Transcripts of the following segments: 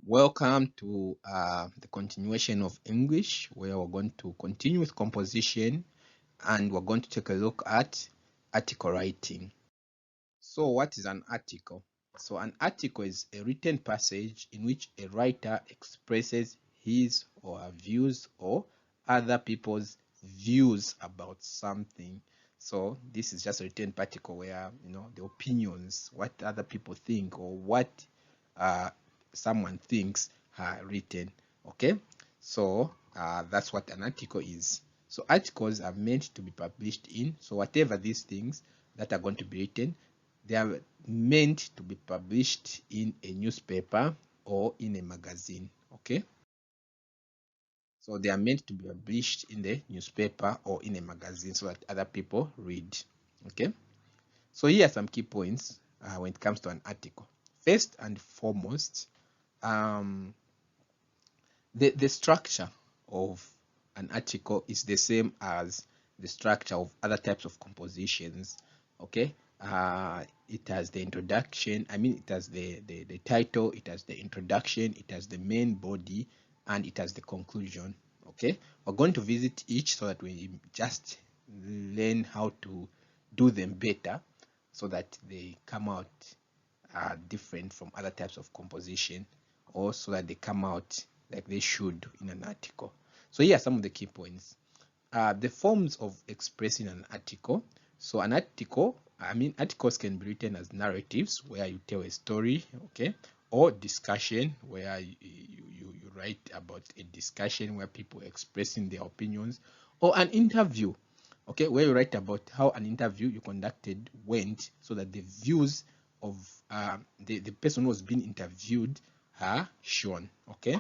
Welcome to the continuation of English, where we're going to continue with composition and we're going to take a look at article writing. So, what is an article? So, an article is a written passage in which a writer expresses his or her views or other people's views about something. So, this is just a written article where the opinions, what other people think, or what uh, someone thinks are written. Okay, so that's what an article is. So articles are meant to be published in. So whatever these things that are going to be written, they are meant to be published in a newspaper or in a magazine. Okay, so they are meant to be published in the newspaper or in a magazine so that other people read. Okay, so here are some key points when it comes to an article. First and foremost, um, the structure of an article is the same as the structure of other types of compositions. Okay, it has the introduction, it has the title, it has the introduction, it has the main body, and it has the conclusion. Okay, we're going to visit each so that we just learn how to do them better so that they come out different from other types of composition, or so that they come out like they should in an article. So here are some of the key points. The forms of expressing an article. So an article, articles can be written as narratives where you tell a story, okay, or discussion where you write about a discussion where people are expressing their opinions, or an interview, okay, where you write about how an interview you conducted went so that the views of the person who was being interviewed are shown. Okay,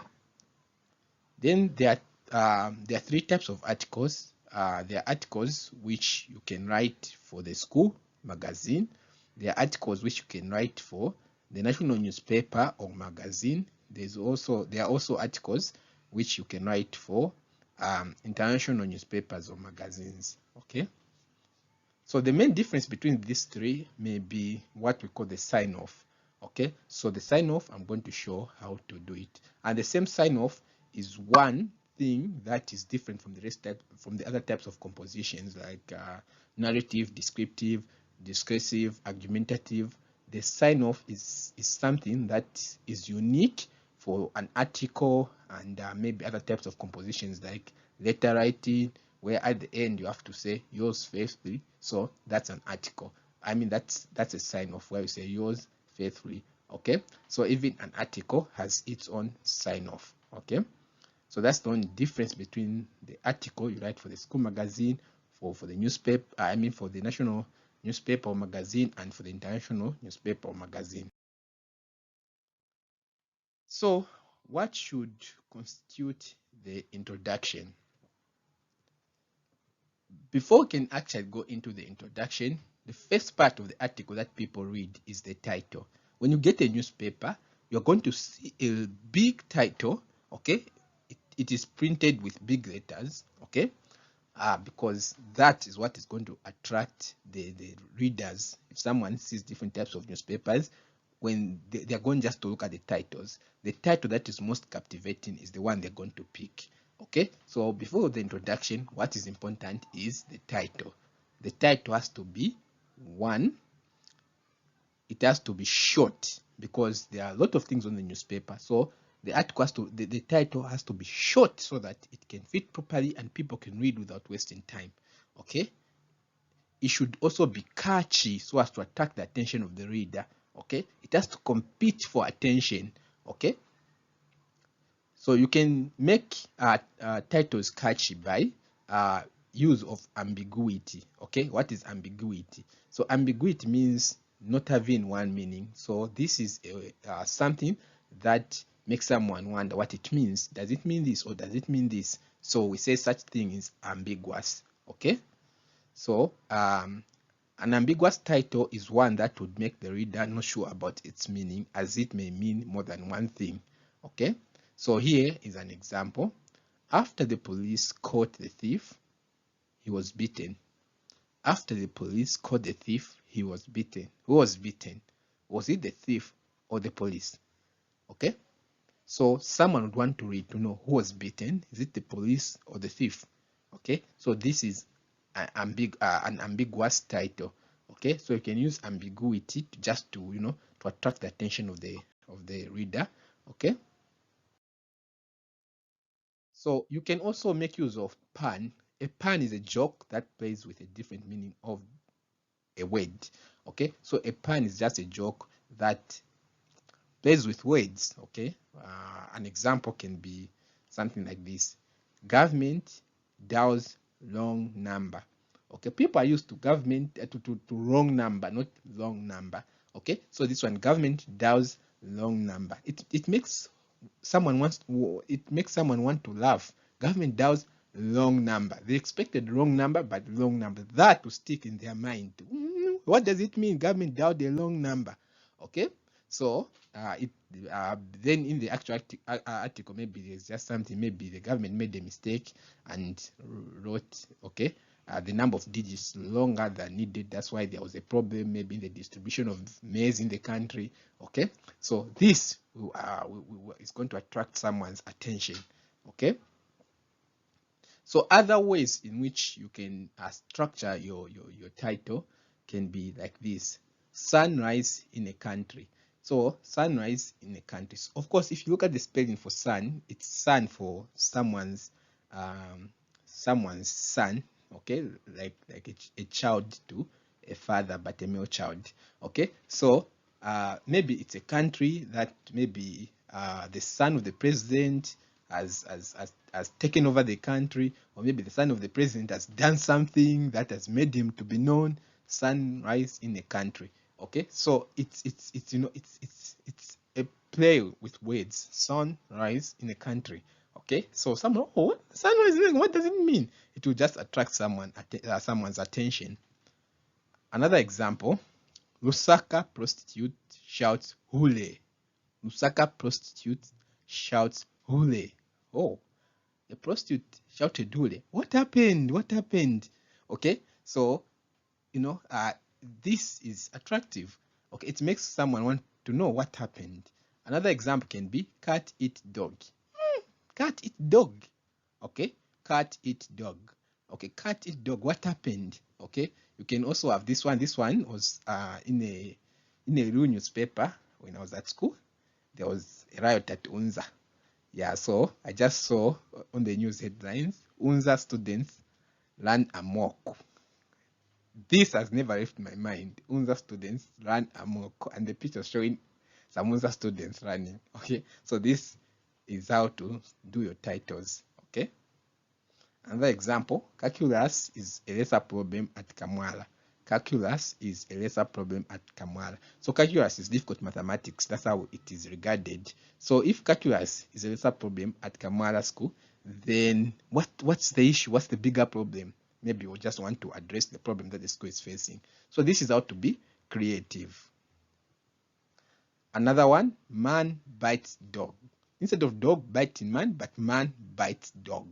then there are three types of articles. There are articles which you can write for the school magazine. There are articles which you can write for the national newspaper or magazine. There are also articles which you can write for international newspapers or magazines. Okay, so the main difference between these three may be what we call the sign off. Okay, so the sign off, I'm going to show how to do it. And the same sign off is one thing that is different from from the other types of compositions like narrative, descriptive, discursive, argumentative. The sign off is something that is unique for an article and maybe other types of compositions like letter writing, where at the end you have to say yours faithfully. So that's an article. That's a sign off where you say yours faithfully. Okay, so even an article has its own sign off. Okay, so that's the only difference between the article you write for the school magazine, for the newspaper, for the national newspaper or magazine, and for the international newspaper or magazine. So what should constitute the introduction? Before we can actually go into the introduction, the first part of the article that people read is the title. When you get a newspaper, you're going to see a big title, okay? It is printed with big letters, okay? Because that is what is going to attract the readers. If someone sees different types of newspapers, when they're going just to look at the titles, the title that is most captivating is the one they're going to pick. Okay, so before the introduction, what is important is the title. The title has to be one, it has to be short because there are a lot of things on the newspaper. So the article has to, the title has to be short so that it can fit properly and people can read without wasting time. Okay, it should also be catchy so as to attract the attention of the reader. Okay, it has to compete for attention. Okay, so you can make titles catchy by use of ambiguity. Okay, what is ambiguity? So ambiguity means not having one meaning. So this is something that makes someone wonder what it means. Does it mean this or does it mean this? So we say such thing is ambiguous. Okay, so an ambiguous title is one that would make the reader not sure about its meaning, as it may mean more than one thing. Okay, so here is an example. After the police caught the thief, he was beaten. After the police caught the thief, he was beaten. Who was beaten? Was it the thief or the police? Okay, So someone would want to read to know who was beaten. Is it the police or the thief? Okay, so this is an ambiguous title. Okay, so you can use ambiguity to just to to attract the attention of the reader. Okay, so you can also make use of pun. A pun is a joke that plays with a different meaning of a word. Okay, so a pun is just a joke that plays with words. Okay, an example can be something like this: government dials wrong number. Okay, people are used to government to wrong number, not long number. Okay, so this one, government dials wrong number. It makes someone want to laugh. Government dials wrong number. They expected wrong number, but wrong number. That will stick in their mind. What does it mean? Government dialed the wrong number. Okay, so it then in the actual article, maybe there's just something, maybe the government made a mistake and wrote, okay, the number of digits longer than needed. That's why there was a problem maybe in the distribution of maize in the country. Okay, so this is going to attract someone's attention. Okay, so other ways in which you can structure your title can be like this: sunrise in a country. So sunrise in a country. So of course, if you look at the spelling for sun, it's sun for someone's son. Okay, like a child to a father, but a male child. Okay, so maybe it's a country that maybe the son of the president has taken over the country, or maybe the son of the president has done something that has made him to be known. Sunrise in a country. Okay, so it's a play with words. Sunrise in a country. Okay, so someone, oh, sunrise, what does it mean? It will just attract someone's attention. Another example: Lusaka prostitute shouts hule. Lusaka prostitute shouts hule. Oh, a prostitute shouted hule. What happened? What happened? Okay, so this is attractive. Okay, it makes someone want to know what happened. Another example can be cat eat dog. Cat eat dog. Okay, cat eat dog. Okay, cat eat dog. What happened? Okay, you can also have this one. This one was in a real newspaper when I was at school. There was a riot at Unza. Yeah, so I just saw on the news headlines: Unza students ran amok. This has never left my mind. Unza students ran amok, and the picture showing some Unza students running. Okay, so this is how to do your titles. Okay, another example: calculus is a lesser problem at Kamwala. Calculus is a lesser problem at Kamwala. So calculus is difficult mathematics. That's how it is regarded. So if calculus is a lesser problem at Kamwala school, then what's the issue? What's the bigger problem? Maybe we just want to address the problem that the school is facing. So this is how to be creative. Another one: man bites dog. Instead of dog biting man, but man bites dog.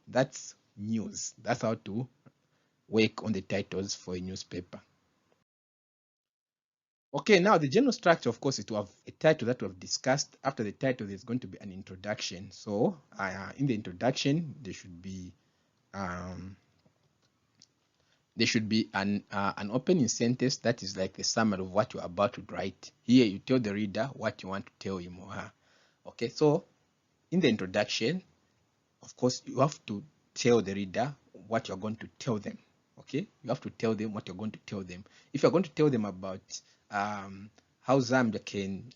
That's news. That's how to work on the titles for a newspaper. Okay, now the general structure, of course, is to have a title that we have discussed. After the title, there's going to be an introduction. So in the introduction, there should be an opening sentence that is like the summary of what you're about to write. Here, you tell the reader what you want to tell him or her. Okay, so in the introduction, of course, you have to tell the reader what you're going to tell them. Okay, you have to tell them what you're going to tell them. If you're going to tell them about how Zambia can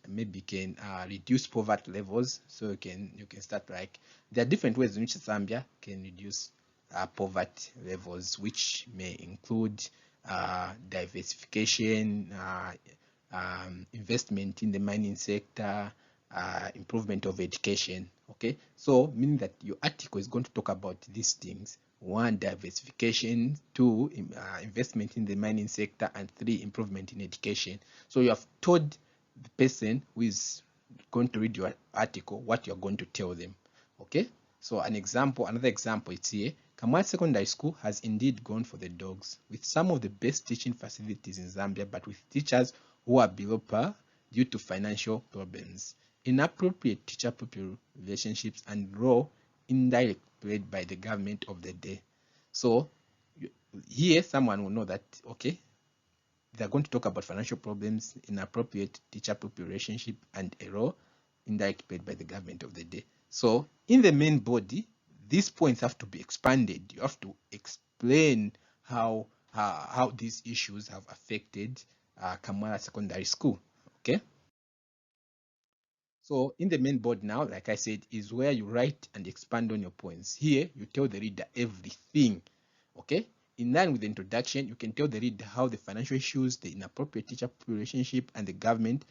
reduce poverty levels, so you can start like, there are different ways in which Zambia can reduce poverty levels, which may include diversification, investment in the mining sector, improvement of education. Okay, so meaning that your article is going to talk about these things: 1, diversification; 2, investment in the mining sector; and 3, improvement in education. So you have told the person who is going to read your article what you're going to tell them. Okay, so another example is here: Kamwala Secondary School has indeed gone for the dogs, with some of the best teaching facilities in Zambia, but with teachers who are below par due to financial problems. inappropriate teacher-pupil relationships, and role indirectly played by the government of the day. So here someone will know that, okay, they're going to talk about financial problems, inappropriate teacher-pupil relationship, and a role indirectly played by the government of the day. So in the main body, these points have to be expanded. You have to explain how these issues have affected Kamwala Secondary School. Okay. So in the main board now, like I said, is where you write and expand on your points. Here, you tell the reader everything. Okay. In line with the introduction, you can tell the reader how the financial issues, the inappropriate teacher-pupil relationship, and the government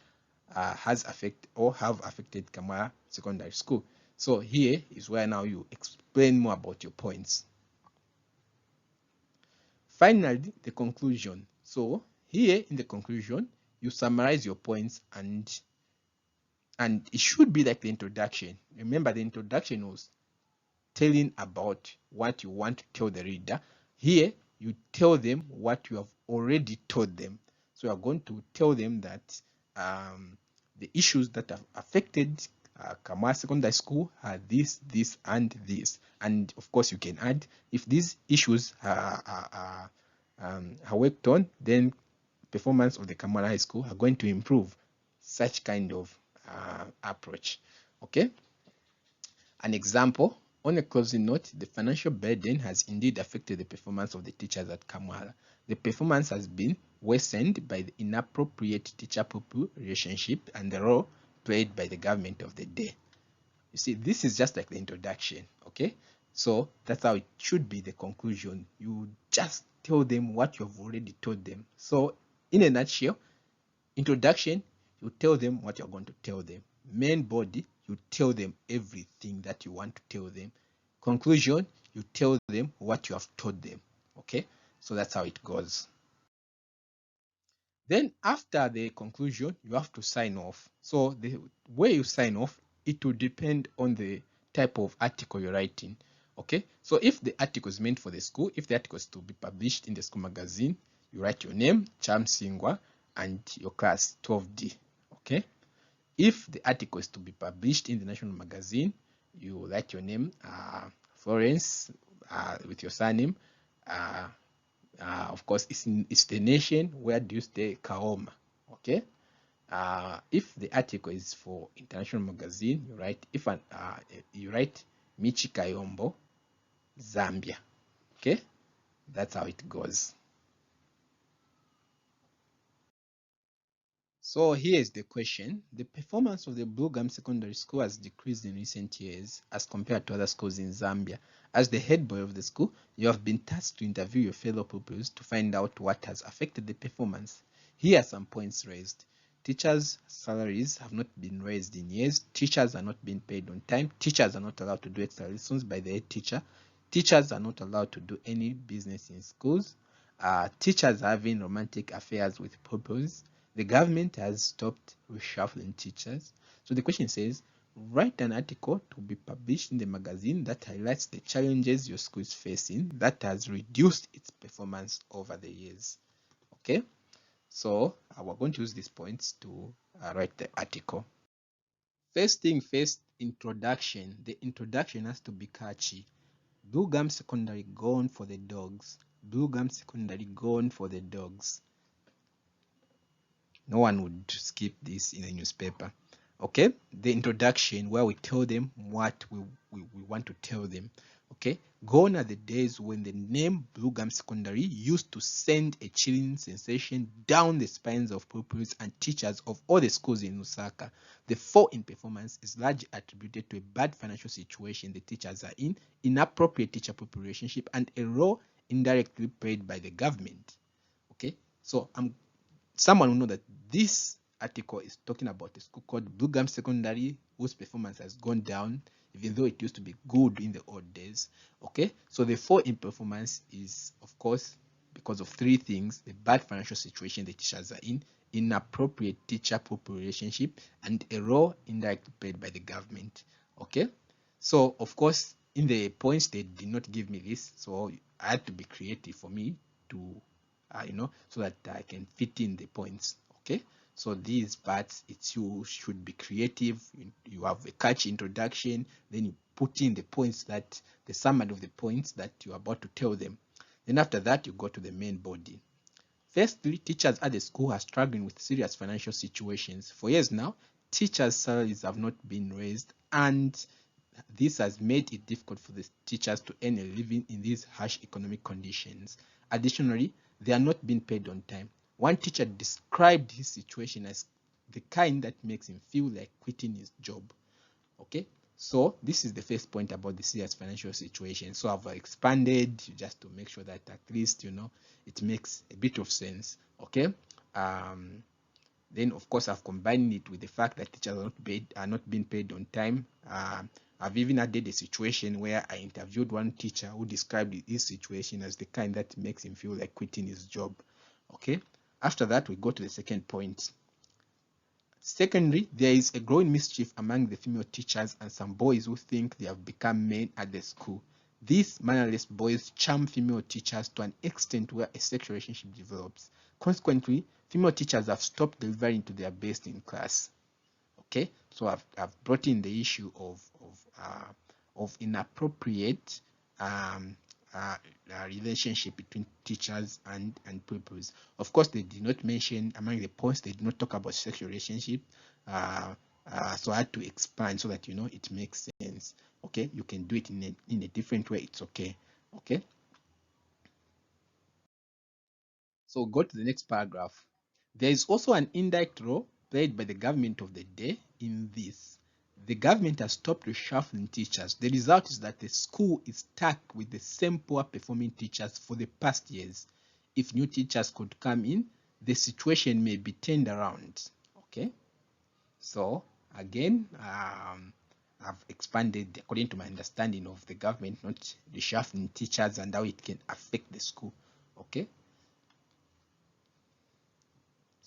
has affected or have affected Kamwala Secondary School. So here is where now you explain more about your points. Finally, the conclusion. So here in the conclusion, you summarize your points, and it should be like the introduction. Remember, the introduction was telling about what you want to tell the reader. Here, you tell them what you have already told them. So you are going to tell them that the issues that have affected Kamwala Secondary School are this, this, and this. And of course, you can add, if these issues are worked on, then performance of the Kamwala High School are going to improve. Such kind of approach. Okay. An example, on a closing note, the financial burden has indeed affected the performance of the teachers at Kamwala. The performance has been worsened by the inappropriate teacher-pupil relationship and the role played by the government of the day. You see, this is just like the introduction, okay? So that's how it should be, the conclusion. You just tell them what you've already told them. So in a nutshell, introduction, you tell them what you're going to tell them. Main body, you tell them everything that you want to tell them. Conclusion, you tell them what you have told them. Okay, so that's how it goes. Then after the conclusion, you have to sign off. So the way you sign off, it will depend on the type of article you're writing. Okay, so if the article is meant for the school, if the article is to be published in the school magazine, you write your name, Chamsingwa, and your class 12D. Okay, if the article is to be published in the national magazine, you write your name, Florence, with your surname. Of course, it's the nation. Where do you stay? Kaoma. Okay. If the article is for international magazine, you write you write Michi Kayombo, Zambia. Okay, that's how it goes. So here's the question. The performance of the Blue Gum Secondary School has decreased in recent years as compared to other schools in Zambia. As the head boy of the school, you have been tasked to interview your fellow pupils to find out what has affected the performance. Here are some points raised. Teachers' salaries have not been raised in years. Teachers are not being paid on time. Teachers are not allowed to do extra lessons by the head teacher. Teachers are not allowed to do any business in schools. Teachers are having romantic affairs with pupils. The government has stopped reshuffling teachers. So the question says, write an article to be published in the magazine that highlights the challenges your school is facing that has reduced its performance over the years. Okay, so we're going to use these points to write the article. First thing first, introduction. The introduction has to be catchy. Blue Gum Secondary gone for the dogs. Blue Gum Secondary gone for the dogs. No one would skip this in a newspaper. Okay, the introduction where we tell them what we want to tell them. Okay, gone are the days when the name Blue Gum Secondary used to send a chilling sensation down the spines of pupils and teachers of all the schools in Lusaka. The fall in performance is largely attributed to a bad financial situation the teachers are in, inappropriate teacher-pupil relationship, and a role indirectly played by the government. Okay, so someone will know that this article is talking about a school called Blue Gum Secondary, whose performance has gone down, even though it used to be good in the old days. Okay, so the fall in performance is, of course, because of three things: the bad financial situation the teachers are in, inappropriate teacher-pupil relationship, and a role indirectly played by the government. Okay, so of course, in the points they did not give me this, so I had to be creative for me to so that I can fit in the points. Okay, So these parts, it's you should be creative. You have a catchy introduction, then you put in the points, that the summary of the points that you're about to tell them. Then after that, you go to the main body. Firstly, teachers at the school are struggling with serious financial situations. For years now, teachers' salaries have not been raised, and this has made it difficult for the teachers to earn a living in these harsh economic conditions. Additionally, they are not being paid on time. One teacher described his situation as the kind that makes him feel like quitting his job. Okay, so this is the first point about the serious financial situation. So I've expanded just to make sure that at least it makes a bit of sense. Okay, then of course I've combined it with the fact that teachers are not being paid on time. I've even added a situation where I interviewed one teacher who described his situation as the kind that makes him feel like quitting his job. Okay, after that we go to the second point. Secondly, there is a growing mischief among the female teachers and some boys who think they have become men at the school. These mannerless boys charm female teachers to an extent where a sexual relationship develops. Consequently, female teachers have stopped delivering to their best in class. Okay, so I've brought in the issue of inappropriate relationship between teachers and pupils. Of course, they did not mention among the points. They did not talk about sexual relationship. So I had to expand so that it makes sense. Okay, you can do it in a different way. It's okay. Okay. So go to the next paragraph. There is also an indirect role played by the government of the day in this. The government has stopped reshuffling teachers. The result is that the school is stuck with the same poor performing teachers for the past years. If new teachers could come in, the situation may be turned around. Okay, so again, I've expanded according to my understanding of the government not reshuffling teachers and how it can affect the school. Okay.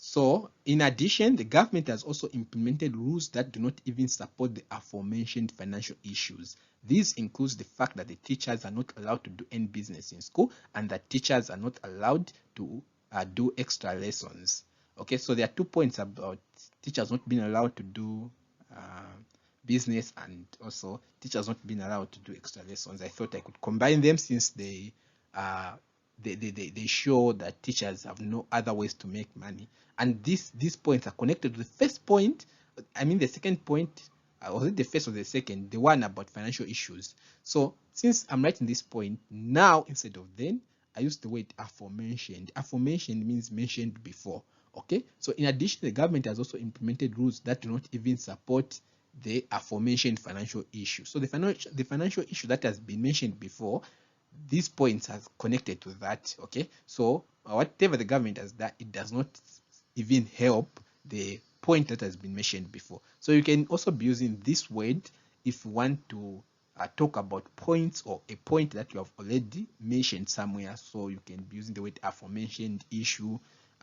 So, in addition, the government has also implemented rules that do not even support the aforementioned financial issues. This includes the fact that the teachers are not allowed to do any business in school and that teachers are not allowed to do extra lessons. Okay, so there are 2 points about teachers not being allowed to do business and also teachers not being allowed to do extra lessons. I thought I could combine them since they show that teachers have no other ways to make money. And these points are connected to the first point. I mean, the second point, was it the first or the second? The one about financial issues. So since I'm writing this point now instead of then, I use the word aforementioned. Aforementioned means mentioned before. Okay. So in addition, the government has also implemented rules that do not even support the aforementioned financial issue. So the financial issue that has been mentioned before, these points are connected to that. Okay, so whatever the government has done, it does not even help the point that has been mentioned before. So you can also be using this word if you want to talk about points or a point that you have already mentioned somewhere. So you can be using the word aforementioned issue,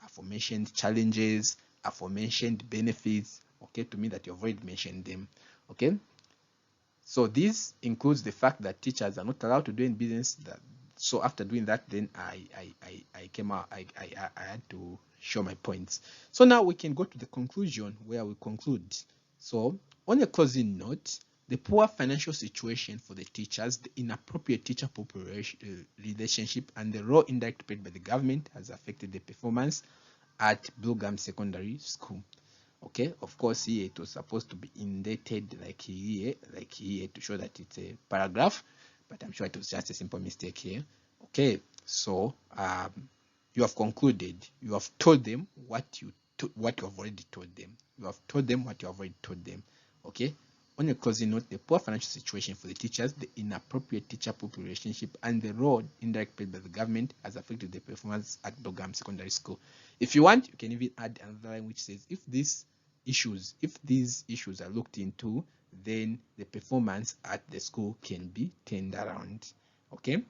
aforementioned challenges, aforementioned benefits. Okay, to mean that you have already mentioned them. Okay. So this includes the fact that teachers are not allowed to do any business. So after doing that, then I came out. I had to show my points. So now we can go to the conclusion where we conclude. So on a closing note, the poor financial situation for the teachers, the inappropriate teacher-pupil relationship, and the role indirect paid by the government has affected the performance at Blue Gum Secondary School. Okay, of course here it was supposed to be indented like here to show that it's a paragraph, but I'm sure it was just a simple mistake here. Okay, so you have concluded, you have told them what you have already told them. You have told them what you have already told them. Okay, on a closing note, the poor financial situation for the teachers, the inappropriate teacher-pupil relationship, and the role indirect paid by the government has affected the performance at Blue Gum Secondary School. If you want, you can even add another line which says if these issues are looked into, then the performance at the school can be turned around. Okay.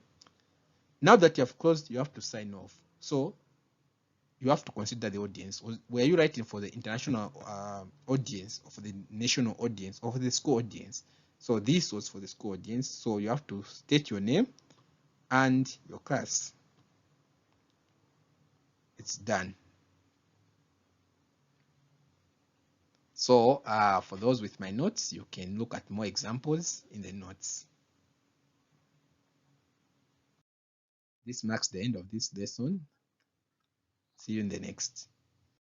Now that you have closed, you have to sign off. So you have to consider the audience. Were you writing for the international audience, or for the national audience, or for the school audience? So this was for the school audience. So you have to state your name and your class. It's done. So for those with my notes, you can look at more examples in the notes. This marks the end of this lesson. See you in the next.